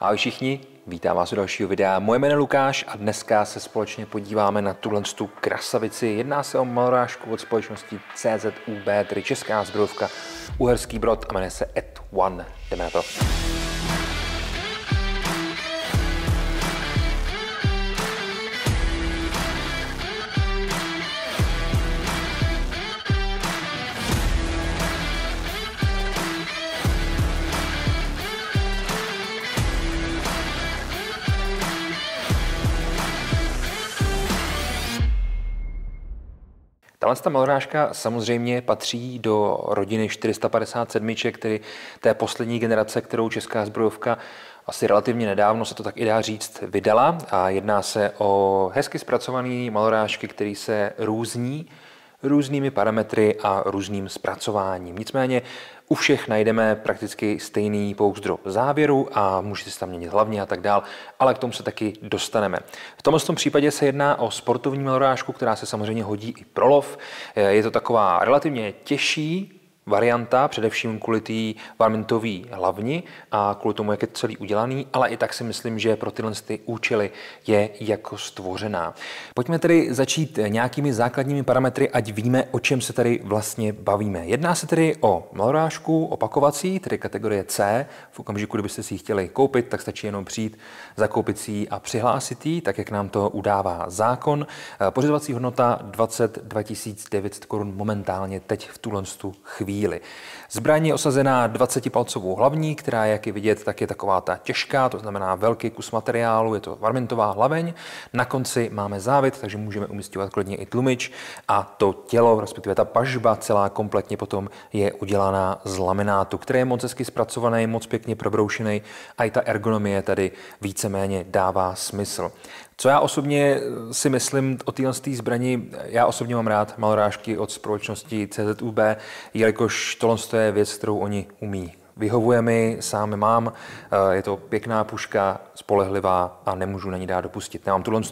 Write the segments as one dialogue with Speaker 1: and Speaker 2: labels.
Speaker 1: Ahoj všichni, vítám vás u dalšího videa. Moje jméno je Lukáš a dneska se společně podíváme na tuhle krasavici. Jedná se o malorážku od společnosti CZUB, tedy česká zbrojovka Uherský Brod a jmenuje se ET1. Jdeme na to. Tahle malorážka samozřejmě patří do rodiny 457, tedy té poslední generace, kterou česká zbrojovka asi relativně nedávno, se to tak i dá říct, vydala. A jedná se o hezky zpracovaný malorážky, který se různí různými parametry a různým zpracováním. Nicméně u všech najdeme prakticky stejný pouzdro závěru a můžete si tam měnit hlavně a tak dál, ale k tomu se taky dostaneme. V tomto případě se jedná o sportovní malorážku, která se samozřejmě hodí i pro lov. Je to taková relativně těžší varianta, především kvůli té varmintové hlavni a kvůli tomu, jak je celý udělaný, ale i tak si myslím, že pro tyhle účely je jako stvořená. Pojďme tedy začít nějakými základními parametry, ať víme, o čem se tady vlastně bavíme. Jedná se tedy o malorážku opakovací, tedy kategorie C. V okamžiku, kdybyste si ji chtěli koupit, tak stačí jenom přijít, zakoupit si ji a přihlásit ji, tak jak nám to udává zákon. Pořizovací hodnota 22 900 korun momentálně teď v tuhle chvíli. Zbraň je osazená 20-palcovou hlavní, která, jak je vidět, tak je taková ta těžká, to znamená velký kus materiálu, je to varmintová hlaveň. Na konci máme závit, takže můžeme umísťovat klidně i tlumič a to tělo, respektive ta pažba celá kompletně potom je udělaná z laminátu, který je moc hezky zpracovaný, moc pěkně probroušený a i ta ergonomie tady víceméně dává smysl. Co já osobně si myslím o téhle zbrani, já osobně mám rád malorážky od společnosti CZUB, jelikož tohle je věc, kterou oni umí. Vyhovuje mi, sám mám, je to pěkná puška, spolehlivá a nemůžu na ní dát dopustit. Nemám tuhle,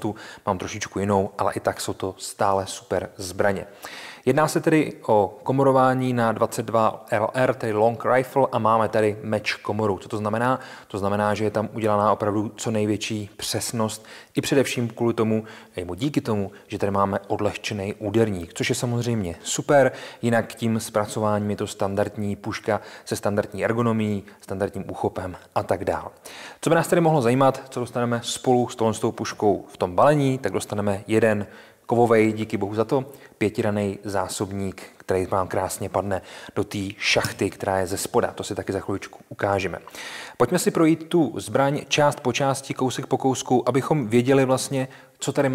Speaker 1: mám trošičku jinou, ale i tak jsou to stále super zbraně. Jedná se tedy o komorování na 22 LR, tedy long rifle, a máme tady meč komoru. Co to znamená? To znamená, že je tam udělaná opravdu co největší přesnost, i především kvůli tomu, nebo díky tomu, že tady máme odlehčený úderník, což je samozřejmě super, jinak tím zpracováním je to standardní puška se standardní ergonomií, standardním úchopem a tak dále. Co by nás tady mohlo zajímat, co dostaneme spolu s tou puškou v tom balení, tak dostaneme jeden kovovej, díky bohu za to, 5raný zásobník, který vám krásně padne do té šachty, která je ze spoda. To si taky za chvíličku ukážeme. Pojďme si projít tu zbraň část po části, kousek po kousku, abychom věděli vlastně, co tady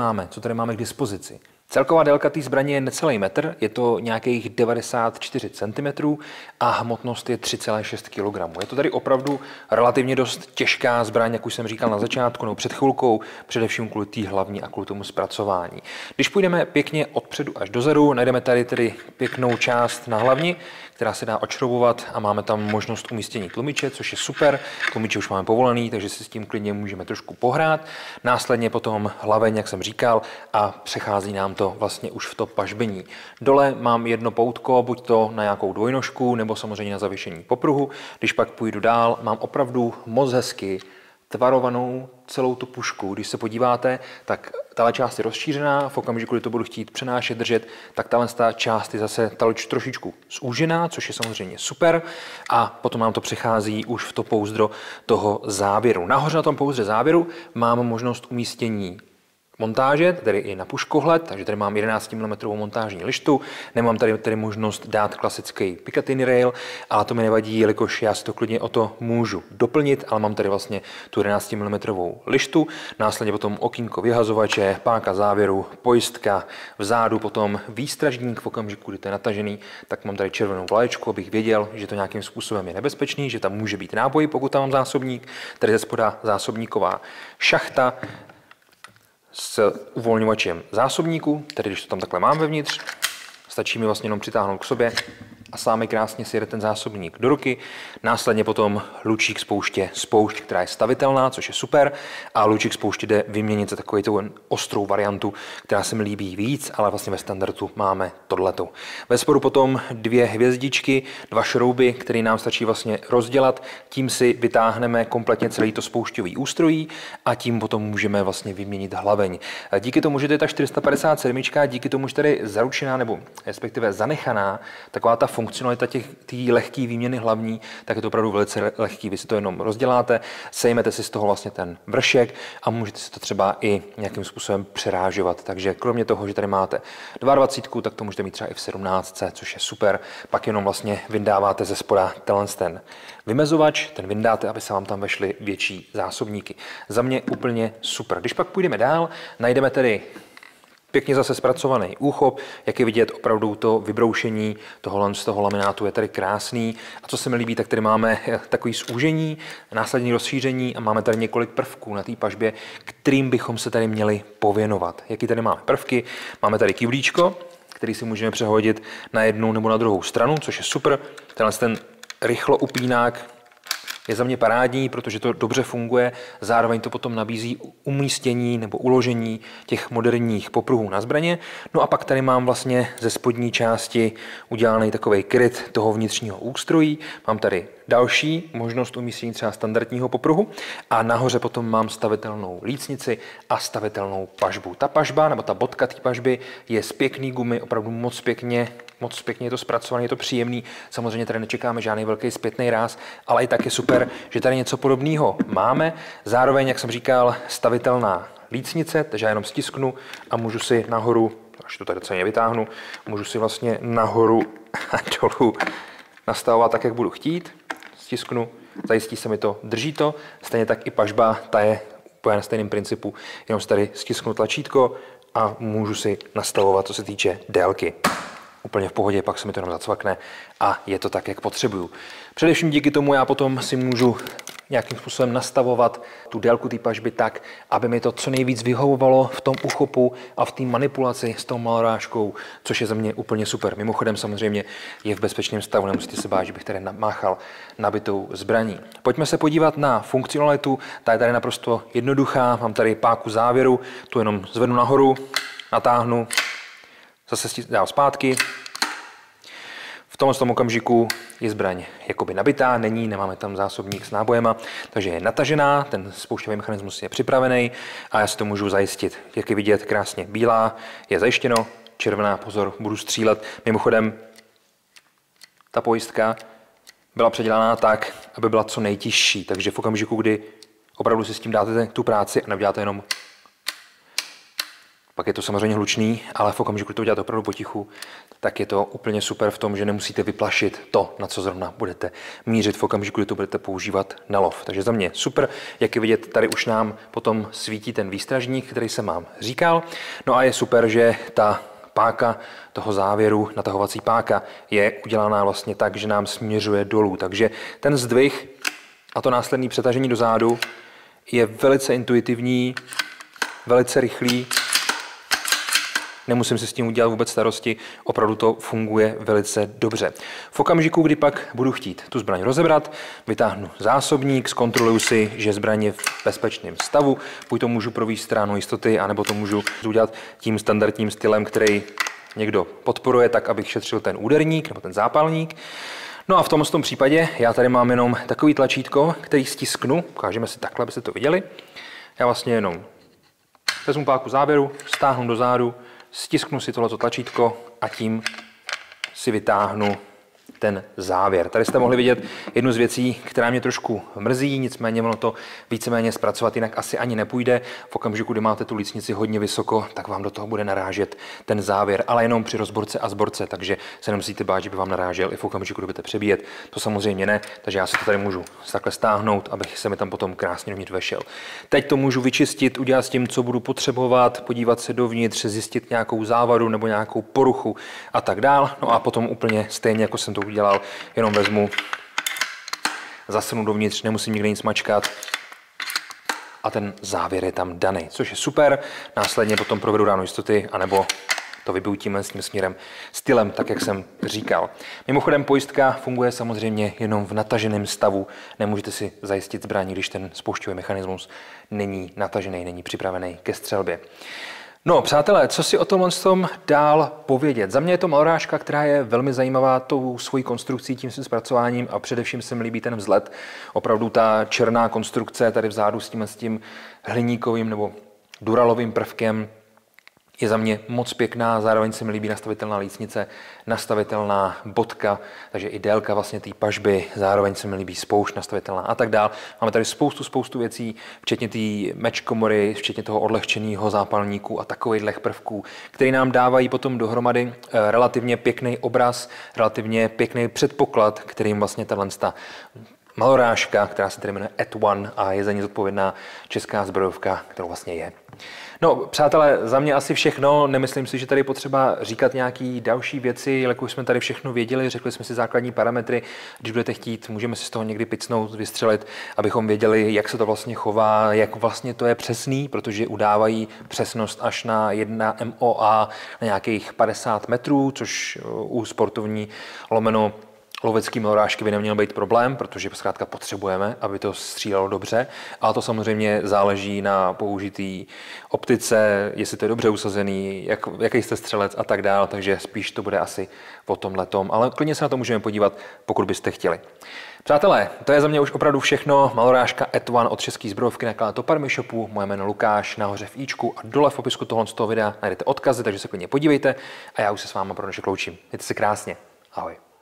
Speaker 1: máme k dispozici. Celková délka té zbraně je necelý metr, je to nějakých 94 cm a hmotnost je 3,6 kg. Je to tady opravdu relativně dost těžká zbraň, jak už jsem říkal na začátku, nebo před chvilkou, především kvůli té hlavní a kvůli tomu zpracování. Když půjdeme pěkně odpředu až dozadu, najdeme tady tedy pěknou část na hlavni, která se dá odšroubovat a máme tam možnost umístění tlumiče, což je super. Tlumiče už máme povolený, takže si s tím klidně můžeme trošku pohrát. Následně potom hlaveň, jak jsem říkal, a přechází nám to vlastně už v to pažbení. Dole mám jedno poutko, buď to na nějakou dvojnožku, nebo samozřejmě na zavěšení popruhu. Když pak půjdu dál, mám opravdu moc hezky tvarovanou celou tu pušku. Když se podíváte, tak tahle část je rozšířená, v okamžiku, kdy to budu chtít přenášet, držet, tak tahle část je zase trošičku zúžená, což je samozřejmě super, a potom nám to přechází už v to pouzdro toho závěru. Nahoře na tom pouzdře závěru mám možnost umístění montáže, tedy i na puškohled, takže tady mám 11 mm montážní lištu, nemám tady tedy možnost dát klasický Picatinny rail, ale to mi nevadí, jelikož já si to klidně o to můžu doplnit, ale mám tady vlastně tu 11 mm lištu, následně potom okýnko vyhazovače, páka závěru, pojistka, vzadu potom výstražník, v okamžiku, kdy to je natažený, tak mám tady červenou vlaječku, abych věděl, že to nějakým způsobem je nebezpečný, že tam může být náboj, pokud tam mám zásobník, tady ze spoda zásobníková šachta s uvolňovačem zásobníku, tedy když to tam takhle mám vevnitř, stačí mi vlastně jenom přitáhnout k sobě a sám krásně si jede ten zásobník do ruky. Následně potom lučík spouště, spoušť, která je stavitelná, což je super, a lučík spouště jde vyměnit za takovou tu ostrou variantu, která se mi líbí víc, ale vlastně ve standardu máme tohleto. Ve spodu potom 2 hvězdičky, 2 šrouby, které nám stačí vlastně rozdělat, tím si vytáhneme kompletně celý to spoušťový ústrojí a tím potom můžeme vlastně vyměnit hlaveň. Díky tomu, že to je ta 457, díky tomu, že tady je zaručená nebo respektive zanechaná taková ta funkcionalita té lehké výměny hlavní, tak je to opravdu velice lehký. Vy si to jenom rozděláte, sejmete si z toho vlastně ten vršek a můžete si to třeba i nějakým způsobem přerážovat. Takže kromě toho, že tady máte 22, tak to můžete mít třeba i v 17, což je super. Pak jenom vlastně vyndáváte ze spoda ten vymezovač, ten vyndáte, aby se vám tam vešly větší zásobníky. Za mě úplně super. Když pak půjdeme dál, najdeme tedy pěkně zase zpracovaný úchop, jak je vidět, opravdu to vybroušení z toho laminátu je tady krásný. A co se mi líbí, tak tady máme takový zúžení, následně rozšíření a máme tady několik prvků na té pažbě, kterým bychom se tady měli pověnovat. Jaký tady máme prvky? Máme tady kyblíčko, který si můžeme přehodit na jednu nebo na druhou stranu, což je super. Ten rychloupínák je za mě parádní, protože to dobře funguje, zároveň to potom nabízí umístění nebo uložení těch moderních popruhů na zbraně. No a pak tady mám vlastně ze spodní části udělaný takový kryt toho vnitřního ústrojí. Mám tady další možnost umístění třeba standardního popruhu a nahoře potom mám stavitelnou lícnici a stavitelnou pažbu. Ta pažba nebo ta bodka té pažby je z pěkný gumy, opravdu moc pěkně je to zpracované, je to příjemný. Samozřejmě tady nečekáme žádný velký zpětný ráz, ale i tak je super, že tady něco podobného máme. Zároveň, jak jsem říkal, stavitelná lícnice, takže já jenom stisknu a můžu si nahoru, až to tady docela nevytáhnu, můžu si vlastně nahoru a dolů nastavovat tak, jak budu chtít. Stisknu, zajistí se mi to, drží to. Stejně tak i pažba, ta je úplně na stejném principu, jenom si tady stisknu tlačítko a můžu si nastavovat, co se týče délky. Úplně v pohodě, pak se mi to jenom zacvakne a je to tak, jak potřebuju. Především díky tomu já potom si můžu nějakým způsobem nastavovat tu délku té pažby tak, aby mi to co nejvíc vyhovovalo v tom uchopu a v té manipulaci s tou malorážkou, což je za mě úplně super. Mimochodem samozřejmě je v bezpečném stavu, nemusíte se bát, že bych tady máchal nabitou zbraní. Pojďme se podívat na funkcionalitu, ta je tady naprosto jednoduchá, mám tady páku závěru, tu jenom zvednu nahoru, natáhnu, zase dám zpátky. V tomhle okamžiku je zbraň jakoby nabitá, nemáme tam zásobník s nábojema, takže je natažená, ten spoušťový mechanismus je připravený a já si to můžu zajistit. Jak je vidět, krásně bílá, je zajištěno, červená, pozor, budu střílet. Mimochodem, ta pojistka byla předělaná tak, aby byla co nejtěžší, takže v okamžiku, kdy opravdu si s tím dáte tu práci a neuděláte jenom, pak je to samozřejmě hlučný, ale v okamžiku, kdy to uděláte opravdu potichu, tak je to úplně super v tom, že nemusíte vyplašit to, na co zrovna budete mířit v okamžiku, kdy to budete používat na lov. Takže za mě super, jak je vidět, tady už nám potom svítí ten výstražník, který jsem vám říkal. No a je super, že ta páka toho závěru, natahovací páka, je udělaná vlastně tak, že nám směřuje dolů. Takže ten zdvih a to následné přetažení do zádu je velice intuitivní, velice rychlý. Nemusím si s tím udělat vůbec starosti, opravdu to funguje velice dobře. V okamžiku, kdy pak budu chtít tu zbraň rozebrat, vytáhnu zásobník, zkontroluji si, že zbraň je v bezpečném stavu, buď to můžu provést stranu jistoty, anebo to můžu udělat tím standardním stylem, který někdo podporuje, tak abych šetřil ten úderník nebo ten zápalník. No a v tomto případě já tady mám jenom takový tlačítko, který stisknu, ukážeme si takhle, abyste to viděli. Já vlastně jenom vezmu páku záběru, stáhnu do zádu, stisknu si tohleto tlačítko a tím si vytáhnu ten závěr. Tady jste mohli vidět jednu z věcí, která mě trošku mrzí, nicméně ono to víceméně zpracovat jinak asi ani nepůjde. V okamžiku, kdy máte tu lícnici hodně vysoko, tak vám do toho bude narážet ten závěr, ale jenom při rozborce a zborce, takže se nemusíte bát, že by vám narážel i v okamžiku, kdy budete přebíjet. To samozřejmě ne, takže já si to tady můžu takhle stáhnout, abych se mi tam potom krásně dovnitř vešel. Teď to můžu vyčistit, udělat s tím, co budu potřebovat, podívat se dovnitř, zjistit nějakou závadu nebo nějakou poruchu a tak dál. No a potom úplně stejně, jako jsem to udělal, jenom vezmu, zasunu dovnitř, nemusím nikde nic mačkat a ten závěr je tam daný, což je super. Následně potom provedu ránu jistoty, anebo to vybiju tímhle s tím směrem, stylem, tak jak jsem říkal. Mimochodem pojistka funguje samozřejmě jenom v nataženém stavu. Nemůžete si zajistit zbraní, když ten spoušťový mechanismus není natažený, není připravený ke střelbě. No, přátelé, co si o tomhle tom dál povědět? Za mě je to malorážka, která je velmi zajímavá tou svojí konstrukcí, tím svým zpracováním a především se mi líbí ten vzhled. Opravdu ta černá konstrukce tady vzadu s tím hliníkovým nebo duralovým prvkem je za mě moc pěkná, zároveň se mi líbí nastavitelná lícnice, nastavitelná bodka, takže i délka vlastně té pažby, zároveň se mi líbí spoušť nastavitelná a tak dál. Máme tady spoustu věcí, včetně té mečkomory, včetně toho odlehčeného zápalníku a takových prvků, které nám dávají potom dohromady relativně pěkný obraz, relativně pěkný předpoklad, kterým vlastně ta malorážka, která se tedy jmenuje At-One a je za ní zodpovědná česká zbrojovka, kterou vlastně je. No, přátelé, za mě asi všechno. Nemyslím si, že tady potřeba říkat nějaké další věci, jelikož jsme tady všechno věděli, řekli jsme si základní parametry. Když budete chtít, můžeme si z toho někdy picnout, vystřelit, abychom věděli, jak se to vlastně chová, jak vlastně to je přesný, protože udávají přesnost až na 1 MOA na nějakých 50 metrů, což u sportovní lovecký malorážky by neměl být problém, protože zkrátka potřebujeme, aby to střílelo dobře, ale to samozřejmě záleží na použitý optice, jestli to je dobře usazený, jaký jste střelec a tak dále, takže spíš to bude asi o tomhletom, ale klidně se na to můžeme podívat, pokud byste chtěli. Přátelé, to je za mě už opravdu všechno. Malorážka At-One od české zbrojovky na kanálu Top Army Shopu. Moje jméno Lukáš, nahoře v ičku a dole v popisku tohoto videa najdete odkazy, takže se klidně podívejte a já už se s vámi pro dnešek loučím. Mějte se krásně. Ahoj.